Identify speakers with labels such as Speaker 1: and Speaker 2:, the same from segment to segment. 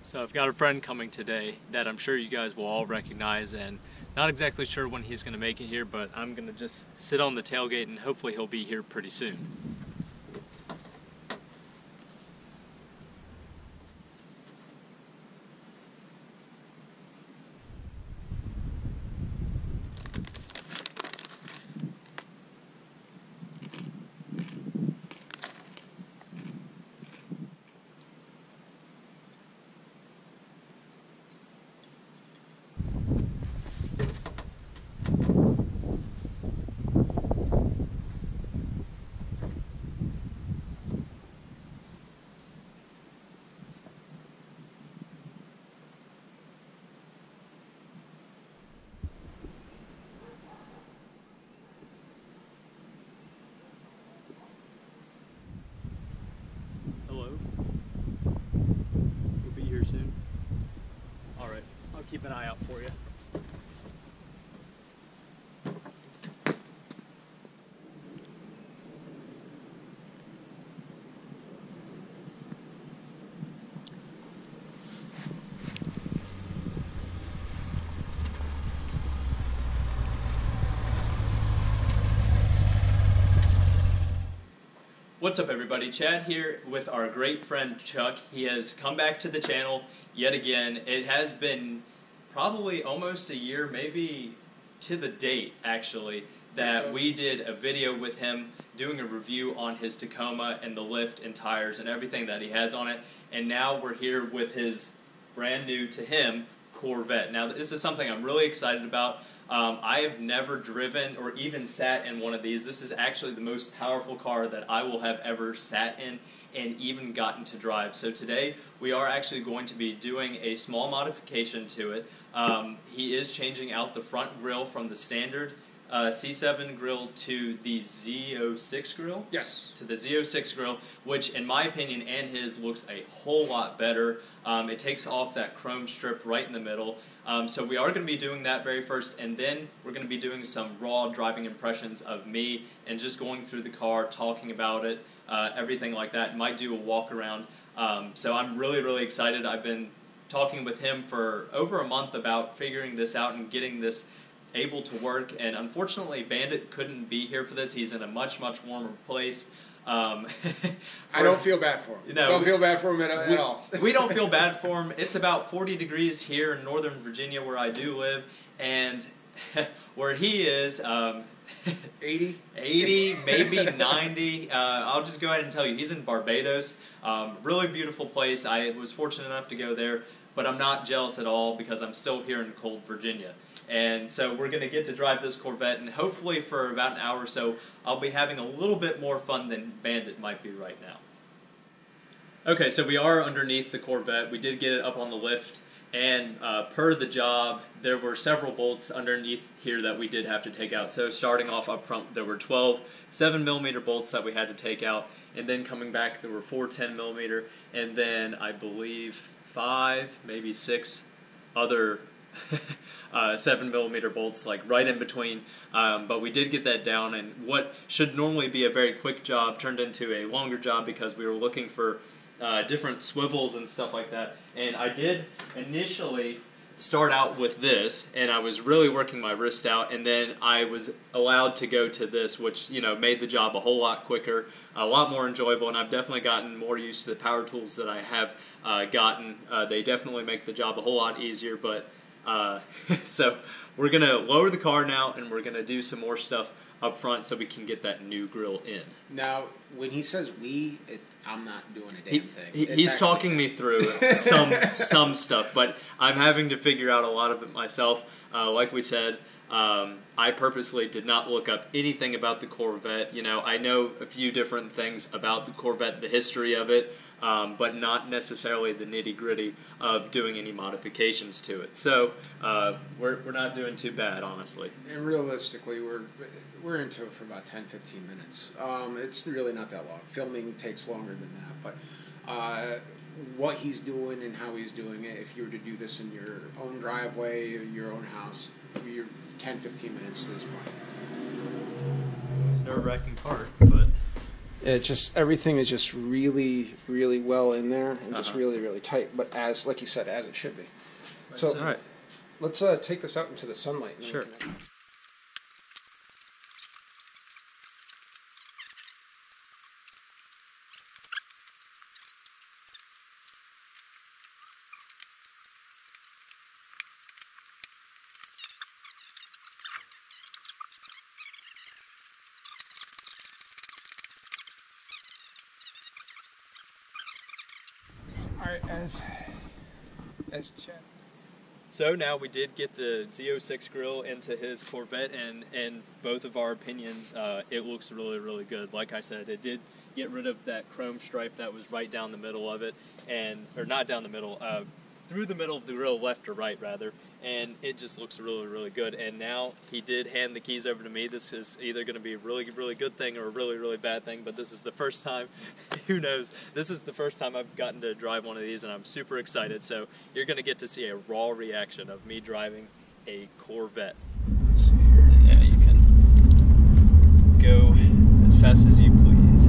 Speaker 1: So I've got a friend coming today that I'm sure you guys will all recognize, and not exactly sure when he's going to make it here, but I'm going to just sit on the tailgate and hopefully he'll be here pretty soon. Hello? You'll be here soon? Alright, I'll keep an eye out for you. What's up everybody, Chad here with our great friend Chuck. He has come back to the channel yet again. It has been probably almost a year, maybe to the date actually, that we did a video with him doing a review on his Tacoma and the lift and tires and everything that he has on it. And now we're here with his brand new to him Corvette. Now this is something I'm really excited about. I have never driven or even sat in one of these. This is actually the most powerful car that I will have ever sat in and even gotten to drive. So today we are actually going to be doing a small modification to it. He is changing out the front grille from the standard C7 grill to the Z06 grill.
Speaker 2: Yes.
Speaker 1: To the Z06 grill, which in my opinion and his looks a whole lot better. It takes off that chrome strip right in the middle. So we are going to be doing that very first, and then we're going to be doing some raw driving impressions of me and just going through the car, talking about it, everything like that. Might do a walk around. So I'm really excited. I've been talking with him for over a month about figuring this out and getting this able to work, and unfortunately Bandit couldn't be here for this. He's in a much warmer place. I
Speaker 2: don't feel bad for him.
Speaker 1: No,
Speaker 2: don't feel bad for him at all.
Speaker 1: We don't feel bad for him. It's about 40 degrees here in Northern Virginia where I do live, and where he is
Speaker 2: 80,
Speaker 1: maybe 90. I'll just go ahead and tell you, he's in Barbados. Really beautiful place. I was fortunate enough to go there, but I'm not jealous at all because I'm still here in cold Virginia. And so we're going to get to drive this Corvette, and hopefully for about an hour or so I'll be having a little bit more fun than Bandit might be right now. Okay, so we are underneath the Corvette. We did get it up on the lift, and per the job there were several bolts underneath here that we did have to take out. So starting off up front there were 12 7mm bolts that we had to take out, and then coming back there were 4 10mm, and then I believe 5, maybe 6 other 7mm bolts like right in between, but we did get that down, and what should normally be a very quick job turned into a longer job because we were looking for different swivels and stuff like that. And I did initially start out with this, and I was really working my wrist out, and then I was allowed to go to this, which, you know, made the job a whole lot quicker, a lot more enjoyable, and I've definitely gotten more used to the power tools that I have gotten. They definitely make the job a whole lot easier, but so we're going to lower the car now, and we're going to do some more stuff up front so we can get that new grill in.
Speaker 2: Now, when he says we, I'm not doing a damn thing.
Speaker 1: He's talking me through some stuff, but I'm having to figure out a lot of it myself. Like we said, I purposely did not look up anything about the Corvette. You know, I know a few different things about the Corvette, the history of it, but not necessarily the nitty-gritty of doing any modifications to it. So we're not doing too bad, honestly.
Speaker 2: And realistically, we're into it for about 10-15 minutes. It's really not that long. Filming takes longer than that, but what he's doing and how he's doing it, if you were to do this in your own driveway or your own house, you're 10-15 minutes to this point.
Speaker 1: It's a nerve-wracking part, but
Speaker 2: It's just everything is just really, really well in there and just really, really tight. But as, like you said, as it should be. So
Speaker 1: all right.
Speaker 2: Let's take this out into the sunlight. And
Speaker 1: sure.
Speaker 2: All right, as Chad.
Speaker 1: So now we did get the Z06 grill into his Corvette, and in both of our opinions, it looks really, really good. Like I said, it did get rid of that chrome stripe that was right down the middle of it, or not down the middle, through the middle of the grill, left or right rather, and it just looks really, really good. And now he did hand the keys over to me. This is either going to be a really, really good thing or a really, really bad thing, but this is the first time, who knows, this is the first time I've gotten to drive one of these, and I'm super excited. So you're going to get to see a raw reaction of me driving a Corvette.
Speaker 2: Let's see here.
Speaker 1: Yeah, you can go as fast as you please.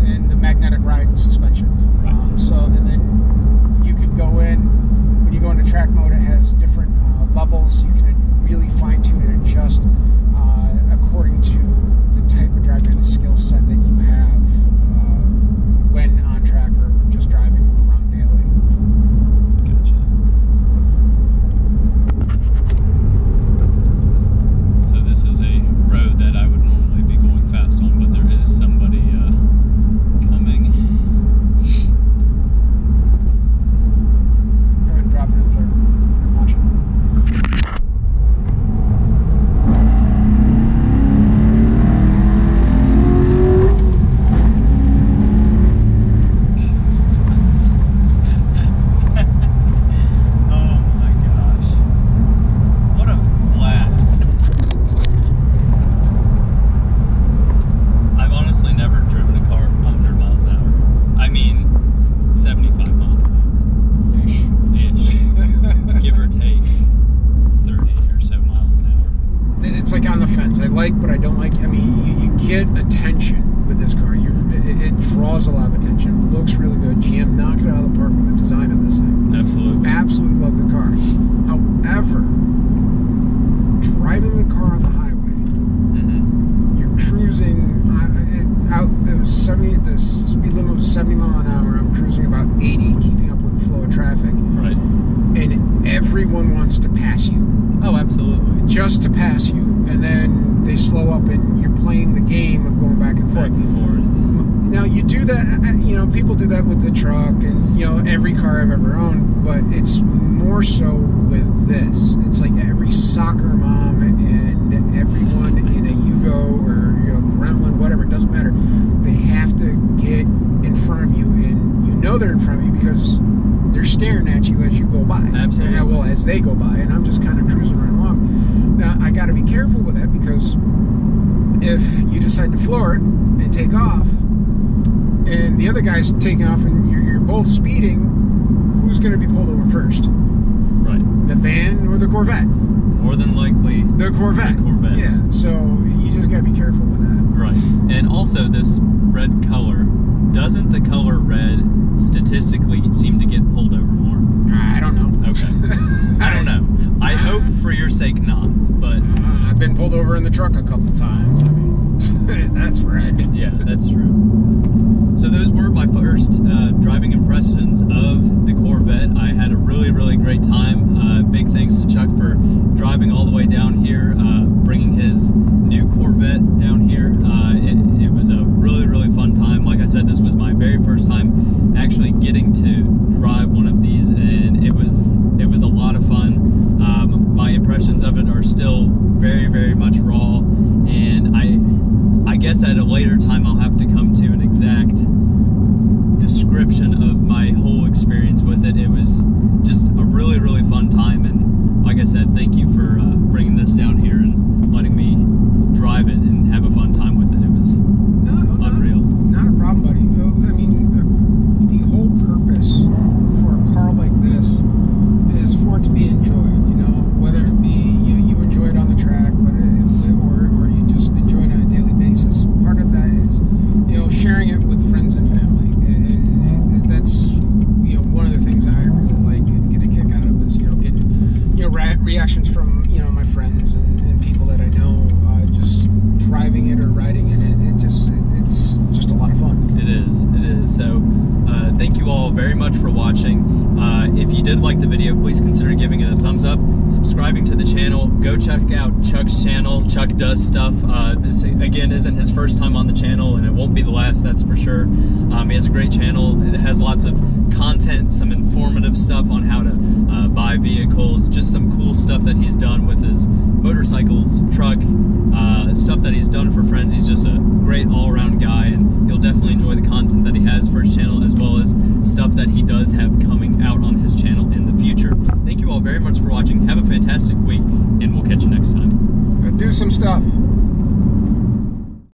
Speaker 2: And the magnetic ride suspension.
Speaker 1: Right.
Speaker 2: So, and then you could go in, when you go into track mode, it has different levels. You can really fine tune and adjust according to the type of driver and the skill set that you have when on track or just driving around daily.
Speaker 1: Gotcha. So this is a road that I would normally be going fast on, but there is somebody coming.
Speaker 2: Go ahead and drop it in third and punch it. But I don't like. I mean, you get attention with this car. It draws a lot of attention. It looks really good. GM knocked it out of the park with the design of this thing.
Speaker 1: Absolutely.
Speaker 2: Absolutely love the car. However, driving the car on the highway, you're cruising. It was 70. The speed limit was 70 miles an hour. I'm cruising about 80, keeping up with the flow of traffic.
Speaker 1: Right.
Speaker 2: And everyone wants to pass you.
Speaker 1: Oh, absolutely.
Speaker 2: Just to pass you, and then they slow up, and you're playing the game of going back and forth. Now you do that, people do that with the truck, and every car I've ever owned, but it's more so with this. It's like every soccer mom and everyone in a Yugo or Gremlin, whatever, it doesn't matter. They have to get in front of you, and they're in front of you because they're staring at you as you go by.
Speaker 1: Absolutely.
Speaker 2: Well, as they go by, and I'm just kind of cruising right along. Now, I got to be careful with that, because if you decide to floor it and take off, and the other guy's taking off, and you're both speeding, who's going to be pulled over first?
Speaker 1: Right.
Speaker 2: The van or the Corvette?
Speaker 1: More than likely,
Speaker 2: the Corvette. Yeah, so you just got to be careful with that.
Speaker 1: Right. And also, this red color, doesn't the color red statistically seem to get pulled over more?
Speaker 2: I don't know.
Speaker 1: Okay. I don't know. I hope for your sake not, but...
Speaker 2: I've been pulled over in the truck a couple times. I mean, that's red.
Speaker 1: Yeah, that's true. So those were my first driving impressions of the Corvette. I had a really, really great time. Big thanks to Chuck for driving all the way down here, bringing his new Corvette down here. It was a really, really fun time. Like I said, this was my very first time actually getting to drive one of these, and it was a lot of fun. My impressions of it are still very, very much raw, and all very much for watching. If you did like the video, please consider giving it a thumbs up, subscribing to the channel. Go check out Chuck's channel. Chuck does stuff. This, again, isn't his first time on the channel, and it won't be the last, that's for sure. He has a great channel. It has lots of content, some informative stuff on how to buy vehicles, just some cool stuff that he's done with his motorcycles, truck, stuff that he's done for friends. He's just a great all-around guy, and you'll definitely enjoy the content that he has for his channel, as well as stuff that he does have coming out on his channel in the future. Thank you all very much for watching. Have a fantastic week, and we'll catch you next time.
Speaker 2: Do some stuff.